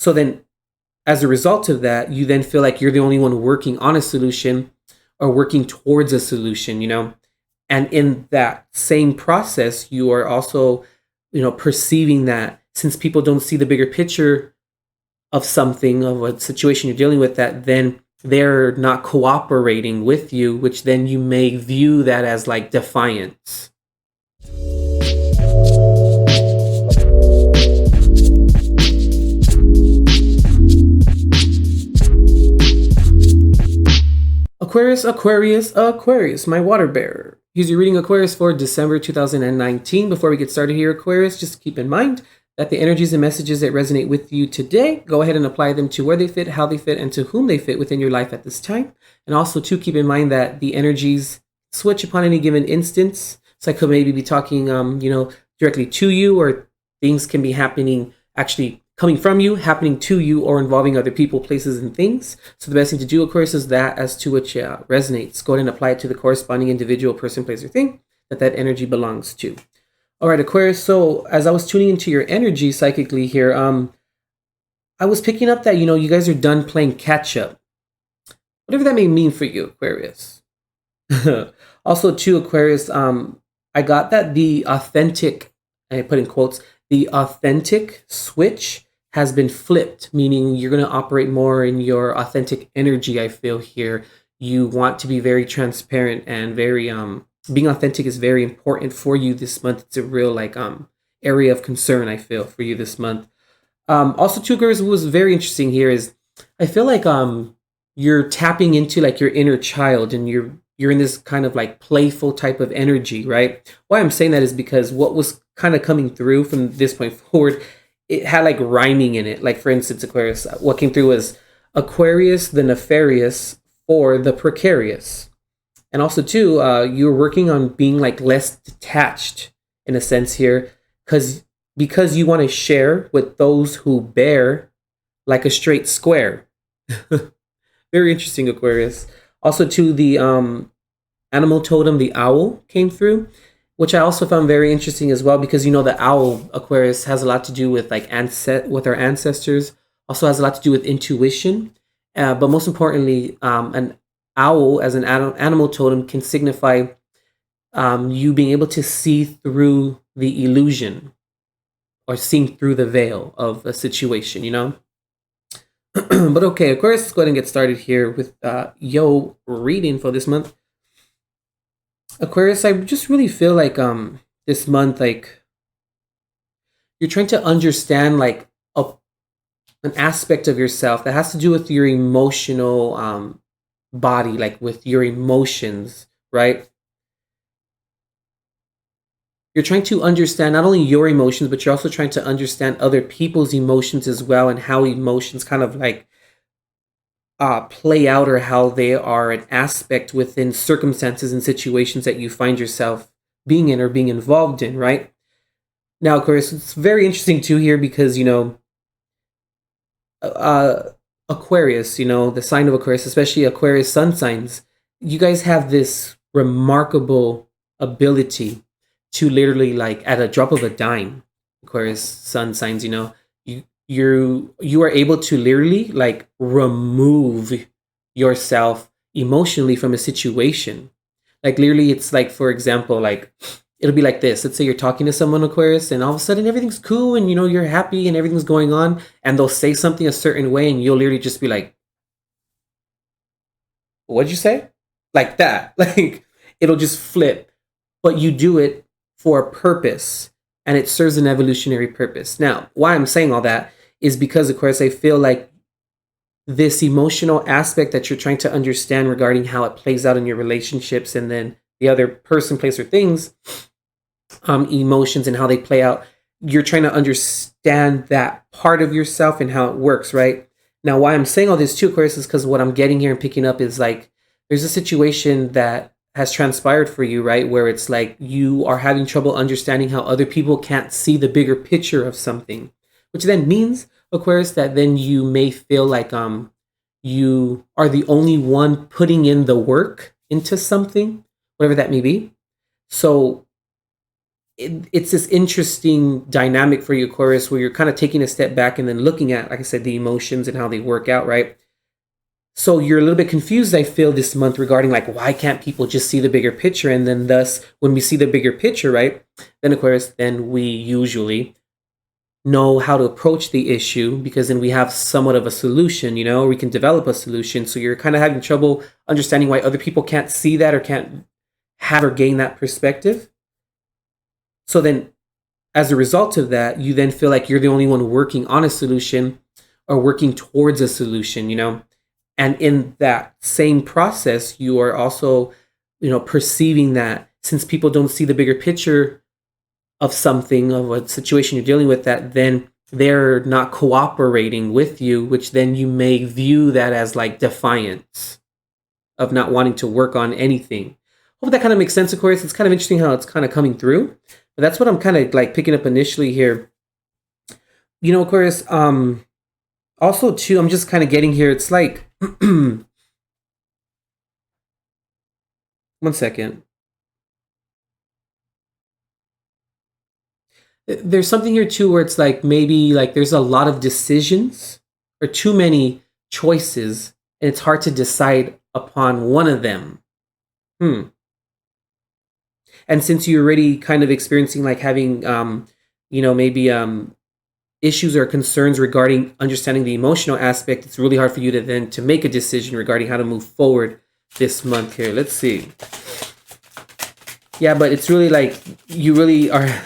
So then as a result of that, you then feel like you're the only one working on a solution or working towards a solution, And in that same process, you are also, perceiving that since people don't see the bigger picture of something, of a situation you're dealing with, that then they're not cooperating with you, which then you may view that as like defiance. Aquarius, Aquarius, Aquarius, my water bearer. Here's your reading, Aquarius, for December 2019. Before we get started here, Aquarius, just keep in mind that the energies and messages that resonate with you today, go ahead and apply them to where they fit, how they fit, and to whom they fit within your life at this time. And also, to keep in mind that the energies switch upon any given instance. So I could maybe be talking, directly to you, or things can be happening actually coming from you, happening to you, or involving other people, places, and things. So the best thing to do, of course, is that as to which resonates. Go ahead and apply it to the corresponding individual, person, place, or thing that energy belongs to. All right, Aquarius. So as I was tuning into your energy psychically here, I was picking up that, you guys are done playing catch up. Whatever that may mean for you, Aquarius. Also, too, Aquarius, I got that the authentic, I put in quotes, the authentic switch has been flipped, meaning you're going to operate more in your authentic energy. I feel here you want to be very transparent and very being authentic is very important for you this month. It's a real area of concern, I feel, for you this month. Also, two girls, what was very interesting here is I feel like you're tapping into like your inner child, and you're in this kind of like playful type of energy, right? Why I'm saying that is because what was kind of coming through from this point forward, it had like rhyming in it. Like, for instance, Aquarius, what came through was Aquarius the nefarious or the precarious. And also, too, you're working on being like less detached in a sense here, because you want to share with those who bear like a straight square. Very interesting, Aquarius. Also, too, the animal totem, the owl, came through, which I also found very interesting as well, because the owl, Aquarius, has a lot to do with like with our ancestors. Also has a lot to do with intuition, but most importantly, an owl as an animal totem can signify you being able to see through the illusion, or seeing through the veil of a situation. But okay, Aquarius, let's go ahead and get started here with yo reading for this month. Aquarius, I just really feel like this month, like you're trying to understand like an aspect of yourself that has to do with your emotional body, like with your emotions, right? You're trying to understand not only your emotions, but you're also trying to understand other people's emotions as well, and how emotions kind of like play out, or how they are an aspect within circumstances and situations that you find yourself being in or being involved in, right? Now, of course, it's very interesting too here because, Aquarius, the sign of Aquarius, especially Aquarius sun signs, you guys have this remarkable ability to literally, like at a drop of a dime, Aquarius sun signs, you are able to literally like remove yourself emotionally from a situation. Like literally, it's like, for example, like it'll be like this. Let's say you're talking to someone, Aquarius, and all of a sudden everything's cool, and you're happy and everything's going on, and they'll say something a certain way, and you'll literally just be like, "What'd you say?" Like that. Like it'll just flip, but you do it for a purpose, and it serves an evolutionary purpose. Now, why I'm saying all that is because, of course, I feel like this emotional aspect that you're trying to understand regarding how it plays out in your relationships, and then the other person, place, or things, emotions and how they play out, you're trying to understand that part of yourself and how it works, right? Now, why I'm saying all this too, Aquarius, is because what I'm getting here and picking up is like there's a situation that has transpired for you, right? Where it's like you are having trouble understanding how other people can't see the bigger picture of something, which then means, Aquarius, that then you may feel like you are the only one putting in the work into something, whatever that may be. So it's this interesting dynamic for you, Aquarius, where you're kind of taking a step back and then looking at, like I said, the emotions and how they work out, right? So you're a little bit confused, I feel, this month regarding like, why can't people just see the bigger picture? And then thus, when we see the bigger picture, right, then Aquarius, then we usually know how to approach the issue, because then we have somewhat of a solution, we can develop a solution. So you're kind of having trouble understanding why other people can't see that or can't have or gain that perspective. So then as a result of that, you then feel like you're the only one working on a solution or working towards a solution, and in that same process, you are also, perceiving that since people don't see the bigger picture of something, of a situation you're dealing with, that then they're not cooperating with you, which then you may view that as like defiance of not wanting to work on anything. Hope that kind of makes sense, Aquarius. It's kind of interesting how it's kind of coming through. But that's what I'm kind of like picking up initially here. Aquarius, also too, I'm just kind of getting here. It's like, one second. There's something here too where it's like maybe like there's a lot of decisions or too many choices, and it's hard to decide upon one of them. And since you're already kind of experiencing like having, maybe issues or concerns regarding understanding the emotional aspect, it's really hard for you to then to make a decision regarding how to move forward this month here. Let's see. Yeah, but it's really like you really are.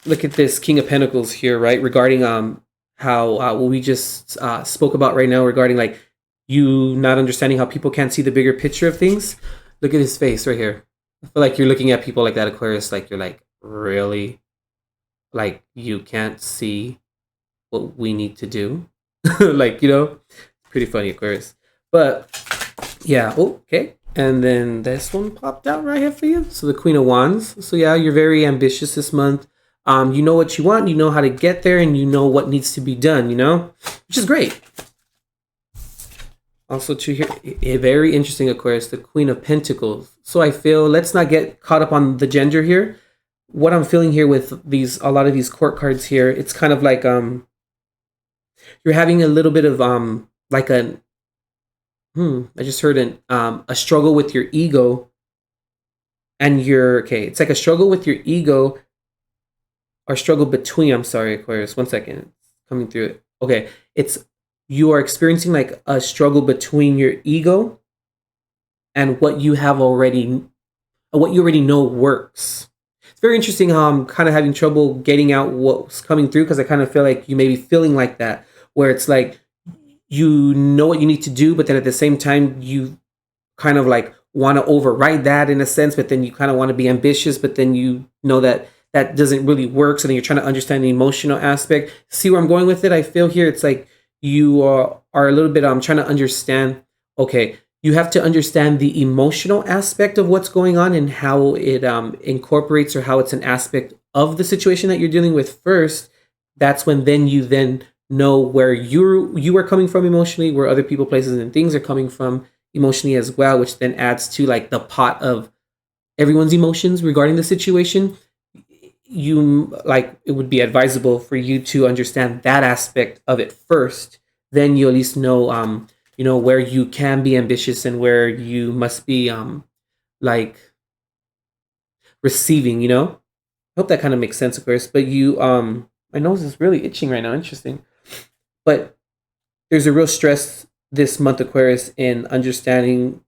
Look at this King of Pentacles here, right? Regarding how what we just spoke about right now regarding like you not understanding how people can't see the bigger picture of things. Look at his face right here. I feel like you're looking at people like that, Aquarius, like you're like, really? Like you can't see what we need to do? Like, pretty funny, Aquarius. But yeah, okay. And then this one popped out right here for you. So the Queen of Wands. So yeah, you're very ambitious this month. You know what you want, you know how to get there, and you know what needs to be done, which is great. Also, to hear a very interesting, Aquarius, the Queen of Pentacles. So I feel, let's not get caught up on the gender here. What I'm feeling here with a lot of these court cards here, it's kind of like you're having a little bit of like I just heard a struggle with your ego, and it's like a struggle with your ego or struggle between. I'm sorry, Aquarius. 1 second, it's coming through it. Okay, you are experiencing like a struggle between your ego and what you already know works. It's very interesting how I'm kind of having trouble getting out what's coming through, because I kind of feel like you may be feeling like that, where it's like you know what you need to do, but then at the same time you kind of like want to override that in a sense, but then you kind of want to be ambitious, but then you know that doesn't really work. So then you're trying to understand the emotional aspect. See where I'm going with it? I feel here it's like you are a little bit trying to understand, okay, you have to understand the emotional aspect of what's going on and how it incorporates, or how it's an aspect of the situation that you're dealing with first. That's when then you know where you are coming from emotionally, where other people, places, and things are coming from emotionally as well, which then adds to like the pot of everyone's emotions regarding the situation. It would be advisable for you to understand that aspect of it first. Then you at least know, where you can be ambitious and where you must be, like receiving. I hope that kind of makes sense, of course. But my nose is really itching right now. Interesting, but there's a real stress this month, Aquarius, in understanding,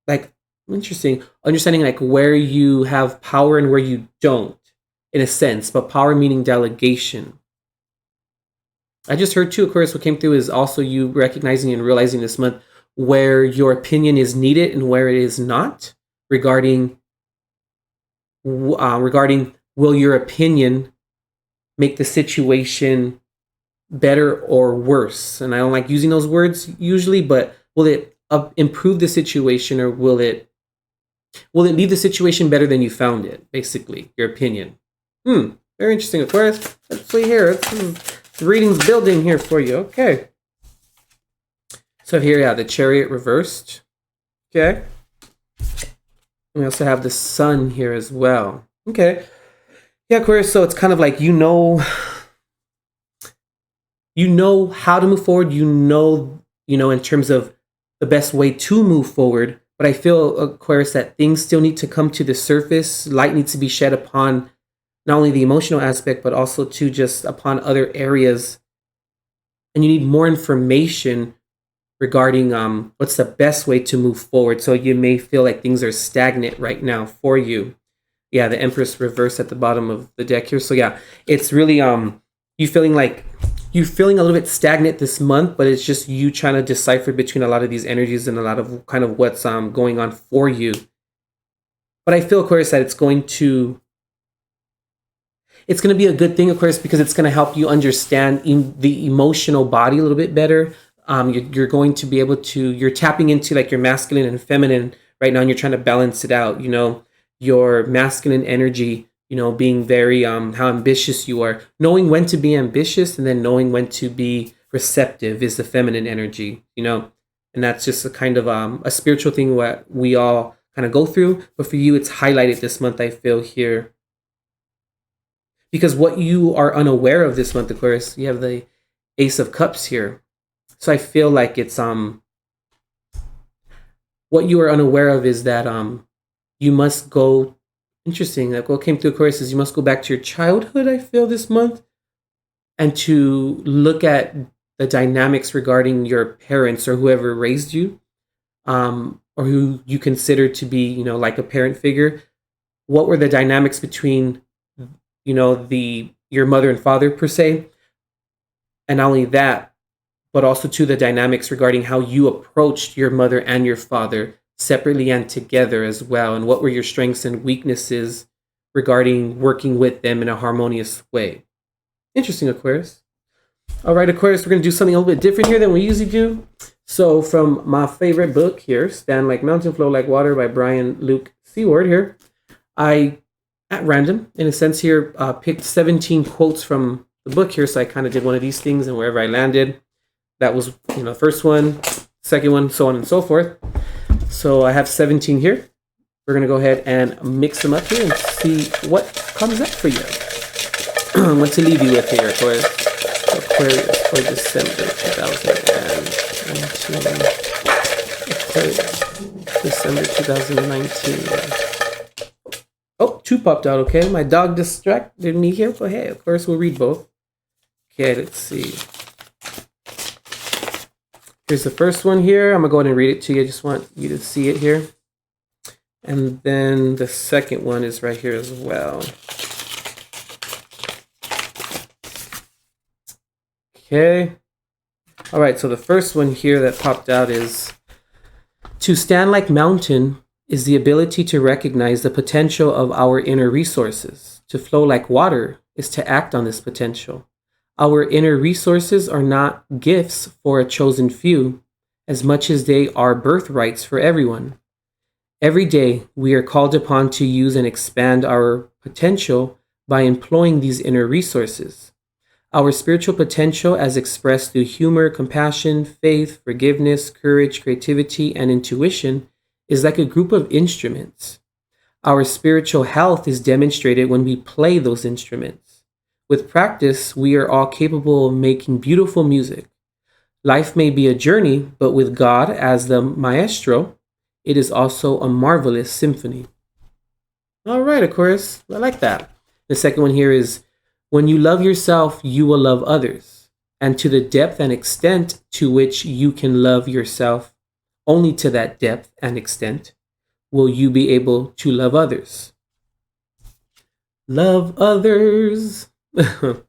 understanding like where you have power and where you don't, in a sense, but power meaning delegation. I just heard too, Aquarius, what came through is also you recognizing and realizing this month where your opinion is needed and where it is not, regarding will your opinion make the situation better or worse? And I don't like using those words usually, but will it improve the situation, or will it leave the situation better than you found it? Basically, your opinion. Very interesting, Aquarius. Let's see here. The reading's building here for you. Okay. So here, yeah, the Chariot reversed. Okay. We also have the Sun here as well. Okay. Yeah, Aquarius. So it's kind of like you know how to move forward. In terms of the best way to move forward. But I feel, Aquarius, that things still need to come to the surface. Light needs to be shed upon not only the emotional aspect, but also to just upon other areas. And you need more information regarding what's the best way to move forward. So you may feel like things are stagnant right now for you. Yeah, the Empress reversed at the bottom of the deck here. So yeah, it's really you feeling like you feeling a little bit stagnant this month, but it's just you trying to decipher between a lot of these energies and a lot of kind of what's going on for you. But I feel, Aquarius, that it's going to be a good thing, Aquarius, because it's going to help you understand the emotional body a little bit better. You're going to be able to, you're tapping into like your masculine and feminine right now, and you're trying to balance it out. Your masculine energy, being very, how ambitious you are, knowing when to be ambitious and then knowing when to be receptive is the feminine energy, and that's just a kind of a spiritual thing what we all kind of go through. But for you, it's highlighted this month, I feel here. Because what you are unaware of this month, Aquarius, you have the Ace of Cups here. So I feel like it's what you are unaware of is that you must go, interesting, like what came through, Aquarius, is you must go back to your childhood, I feel, this month, and to look at the dynamics regarding your parents or whoever raised you, or who you consider to be, like a parent figure. What were the dynamics between your mother and father per se, and not only that, but also to the dynamics regarding how you approached your mother and your father separately and together as well, and what were your strengths and weaknesses regarding working with them in a harmonious way. Interesting, Aquarius. All right, Aquarius, we're going to do something a little bit different here than we usually do. So from my favorite book here, Stand Like Mountain, Flow Like Water by Brian Luke Seward here, I, at random, in a sense here, picked 17 quotes from the book here. So I kind of did one of these things, and wherever I landed, that was, first one, second one, so on and so forth. So I have 17 here. We're going to go ahead and mix them up here and see what comes up for you. What to leave you with here, Aquarius. Aquarius for December 2019. Aquarius, December 2019. Oh, two popped out, okay. My dog distracted me here, but hey, of course we'll read both. Okay, let's see. Here's the first one here. I'm going to go ahead and read it to you. I just want you to see it here. And then the second one is right here as well. Okay. All right, so the first one here that popped out is, to stand like mountain is the ability to recognize the potential of our inner resources. To flow like water is to act on this potential. Our inner resources are not gifts for a chosen few, as much as they are birthrights for everyone. Every day, we are called upon to use and expand our potential by employing these inner resources. Our spiritual potential, as expressed through humor, compassion, faith, forgiveness, courage, creativity, and intuition, is like a group of instruments. Our spiritual health is demonstrated when we play those instruments. With practice, we are all capable of making beautiful music. Life may be a journey, but with God as the maestro, it is also a marvelous symphony. All right, Aquarius, I like that. The second one here is, when you love yourself, you will love others. And to the depth and extent to which you can love yourself, only to that depth and extent will you be able to love others. Love others. All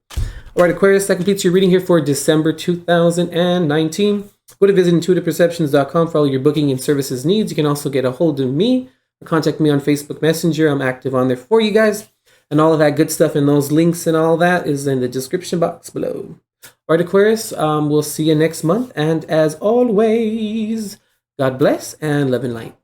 right, Aquarius, that completes your reading here for December 2019. Go to visit intuitiveperceptions.com for all your booking and services needs. You can also get a hold of me or contact me on Facebook Messenger. I'm active on there for you guys. And all of that good stuff and those links and all that is in the description box below. All right, Aquarius, we'll see you next month. And as always, God bless and love and light.